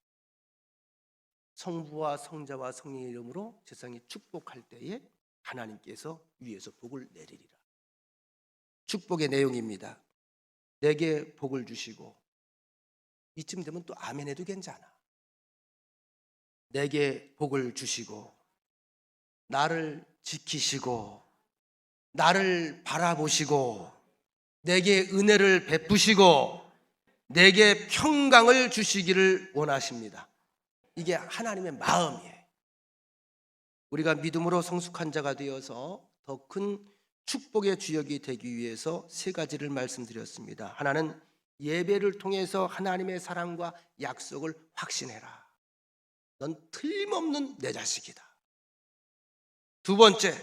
성부와 성자와 성령의 이름으로 세상이 축복할 때에 하나님께서 위에서 복을 내리리라. 축복의 내용입니다. 내게 복을 주시고, 이쯤 되면 또 아멘 해도 괜찮아. 내게 복을 주시고, 나를 지키시고, 나를 바라보시고, 내게 은혜를 베푸시고, 내게 평강을 주시기를 원하십니다. 이게 하나님의 마음이에요. 우리가 믿음으로 성숙한 자가 되어서 더 큰 축복의 주역이 되기 위해서 세 가지를 말씀드렸습니다. 하나는 예배를 통해서 하나님의 사랑과 약속을 확신해라. 넌 틀림없는 내 자식이다. 두 번째,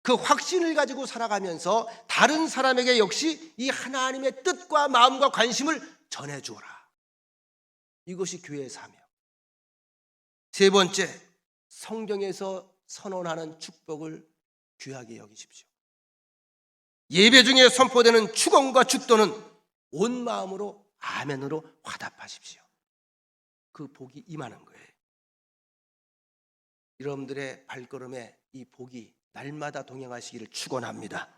그 확신을 가지고 살아가면서 다른 사람에게 역시 이 하나님의 뜻과 마음과 관심을 전해주어라. 이것이 교회의 사명. 세 번째, 성경에서 선언하는 축복을 귀하게 여기십시오. 예배 중에 선포되는 축원과 축도는 온 마음으로 아멘으로 화답하십시오. 그 복이 임하는 거예요. 여러분들의 발걸음에 이 복이 날마다 동행하시기를 축원합니다.